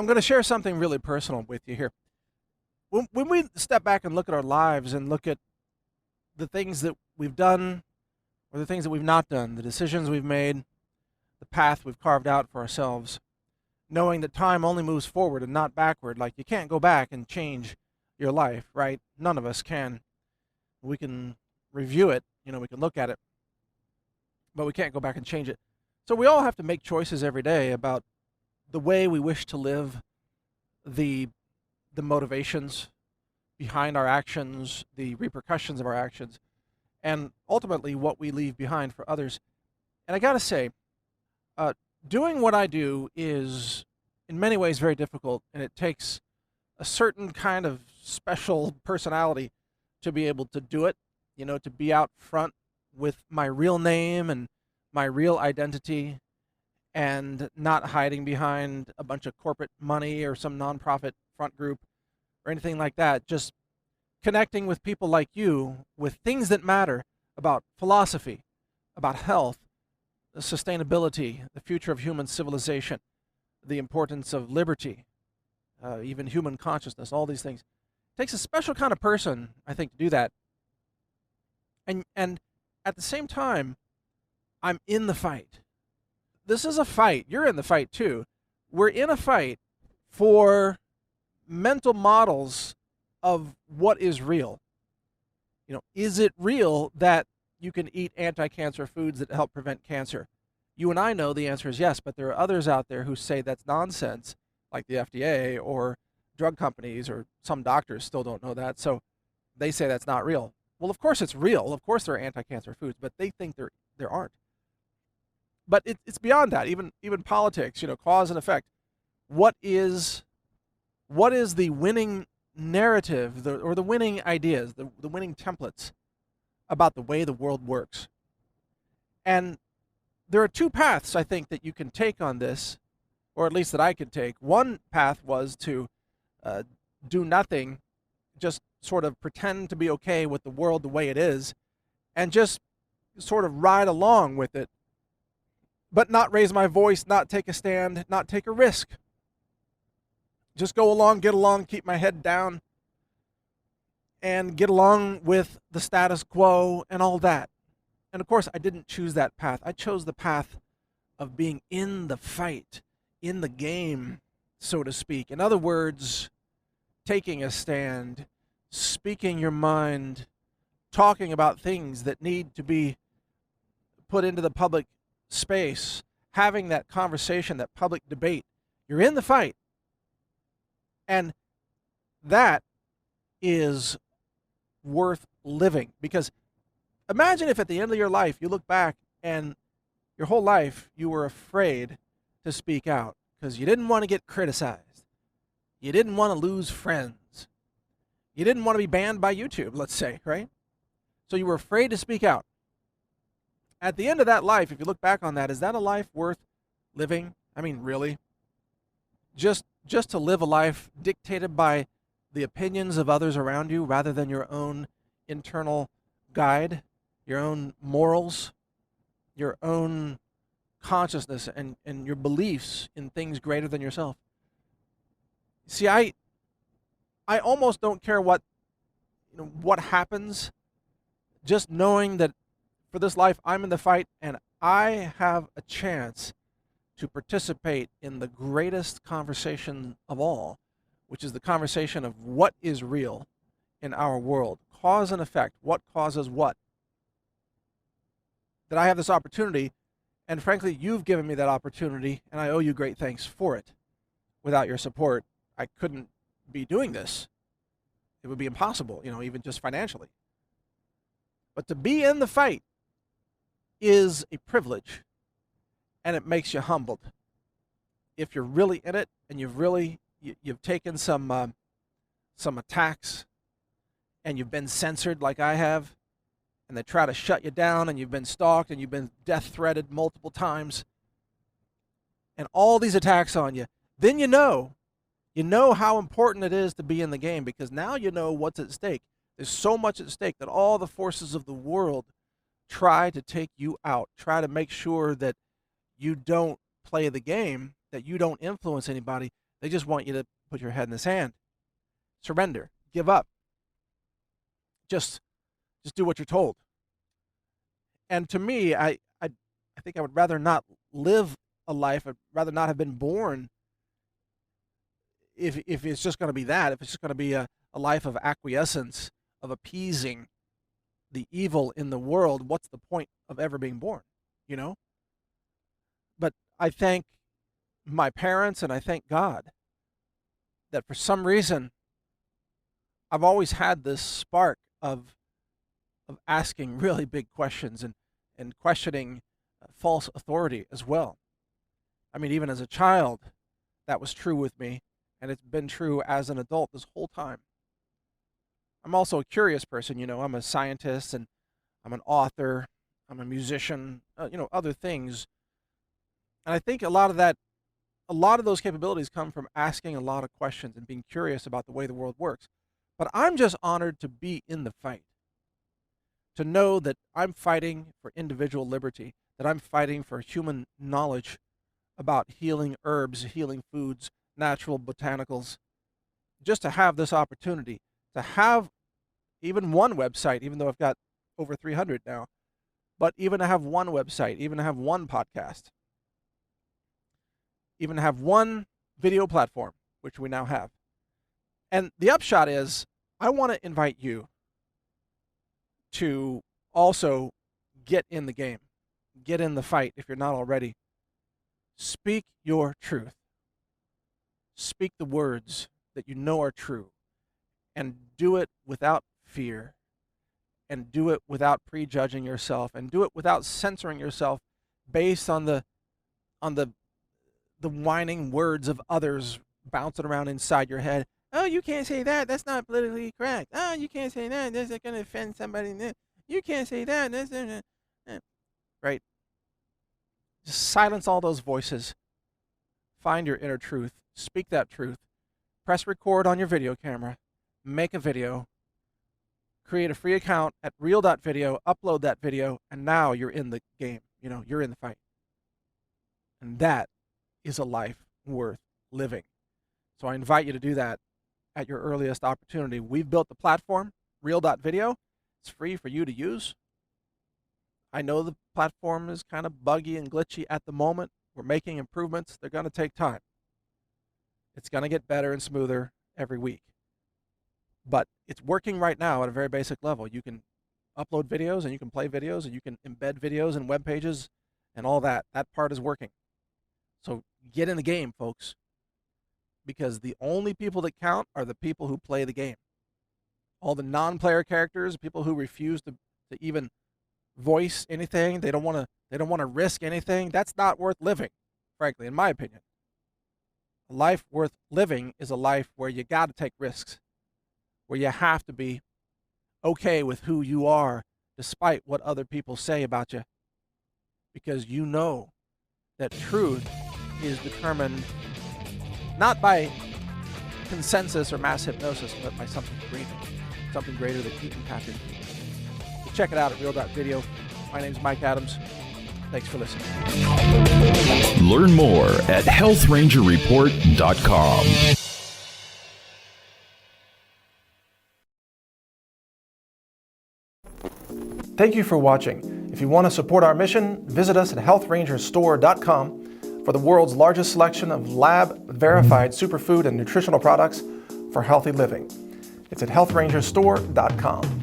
I'm going to share something really personal with you here. When we step back and look at our lives and look at the things that we've done or the things that we've not done, the decisions we've made, the path we've carved out for ourselves, knowing that time only moves forward and not backward, like you can't go back and change your life, right? None of us can. We can review it, we can look at it, but we can't go back and change it. So we all have to make choices every day about the way we wish to live, the the motivations behind our actions, the repercussions of our actions, and ultimately what we leave behind for others. And I got to say, uh, doing what I do is in many ways very difficult, and it takes a certain kind of special personality to be able to do it, to be out front with my real name and my real identity and not hiding behind a bunch of corporate money or some nonprofit front group or anything like that. Just connecting with people like you with things that matter about philosophy, about health, sustainability, the future of human civilization, the importance of liberty, even human consciousness, all these things. It takes a special kind of person, I think, to do that. And at the same time, I'm in the fight. This is a fight. You're in the fight too. We're in a fight for mental models of what is real. Is it real that you can eat anti-cancer foods that help prevent cancer? You and I know the answer is yes, but there are others out there who say that's nonsense, like the FDA or drug companies, or some doctors still don't know that, so they say that's not real. Well, of course it's real. Of course there are anti-cancer foods, but they think there aren't. But it's beyond that. Even politics, cause and effect. What is the winning narrative, or the winning ideas, the winning templates about the way the world works? And there are two paths, I think, that you can take on this, or at least that I could take. One path was to do nothing, just sort of pretend to be okay with the world the way it is, and just sort of ride along with it, but not raise my voice, not take a stand, not take a risk. Just go along, get along, keep my head down, and get along with the status quo and all that. And of course, I didn't choose that path. I chose the path of being in the fight, in the game, so to speak. In other words, taking a stand, speaking your mind, talking about things that need to be put into the public space, having that conversation, that public debate. You're in the fight. And that is worth living. Because imagine if at the end of your life you look back and your whole life you were afraid to speak out because you didn't want to get criticized. You didn't want to lose friends. You didn't want to be banned by YouTube, let's say, right? So you were afraid to speak out. At the end of that life, if you look back on that, is that a life worth living? I mean, really? Just to live a life dictated by the opinions of others around you rather than your own internal guide, your own morals, your own consciousness, and your beliefs in things greater than yourself. See, I almost don't care what happens, just knowing that for this life I'm in the fight and I have a chance to participate in the greatest conversation of all, which is the conversation of what is real in our world, cause and effect, what causes what. That I have this opportunity, and frankly, you've given me that opportunity, and I owe you great thanks for it. Without your support, I couldn't be doing this. It would be impossible, even just financially. But to be in the fight is a privilege, and it makes you humbled. If you're really in it, and you've taken some attacks, and you've been censored like I have, and they try to shut you down, and you've been stalked, and you've been death threatened multiple times, and all these attacks on you, then you know how important it is to be in the game, because now you know what's at stake. There's so much at stake that all the forces of the world try to take you out, try to make sure that you don't play the game, that you don't influence anybody. They just want you to put your head in the sand, surrender, give up. Just do what you're told. And to me, I think I would rather not live a life. I'd rather not have been born if it's just going to be that. If it's just going to be a life of acquiescence, of appeasing the evil in the world, what's the point of ever being born? You know? But I thank my parents and I thank God that for some reason I've always had this spark of asking really big questions and questioning false authority as well. I mean, even as a child, that was true with me, and it's been true as an adult this whole time. I'm also a curious person, you know. I'm a scientist, and I'm an author, I'm a musician, other things. And I think a lot of those capabilities come from asking a lot of questions and being curious about the way the world works. But I'm just honored to be in the fight, to know that I'm fighting for individual liberty, that I'm fighting for human knowledge about healing herbs, healing foods, natural botanicals. Just to have this opportunity, to have even one website, even though I've got over 300 now, but even to have one website, even to have one podcast, even to have one video platform, which we now have. And the upshot is, I want to invite you to also get in the game, get in the fight if you're not already. Speak your truth. Speak the words that you know are true, and do it without fear, and do it without prejudging yourself, and do it without censoring yourself based on the whining words of others bouncing around inside your head. Oh, you can't say that. That's not politically correct. Oh, you can't say that. That's going to offend somebody. You can't say that. That's right. Just silence all those voices. Find your inner truth. Speak that truth. Press record on your video camera. Make a video. Create a free account at real.video. Upload that video. And now you're in the game. You're in the fight. And that is a life worth living. So I invite you to do that at your earliest opportunity. We've built the platform, real.video. It's free for you to use. I know the platform is kind of buggy and glitchy at the moment. We're making improvements. They're going to take time. It's going to get better and smoother every week. But it's working right now at a very basic level. You can upload videos, and you can play videos, and you can embed videos in web pages and all that. That part is working. So get in the game, folks, because the only people that count are the people who play the game. All the non-player characters, people who refuse to even voice anything, they don't want to risk anything. That's not worth living, frankly, in my opinion. A life worth living is a life where you got to take risks, where you have to be okay with who you are, despite what other people say about you, because you know that truth is determined not by consensus or mass hypnosis, but by something greater that you can tap into. So check it out at real.video. My name's Mike Adams. Thanks for listening. Learn more at healthrangerreport.com. Thank you for watching. If you want to support our mission, visit us at healthrangerstore.com for the world's largest selection of lab-verified superfood and nutritional products for healthy living. It's at healthrangerstore.com.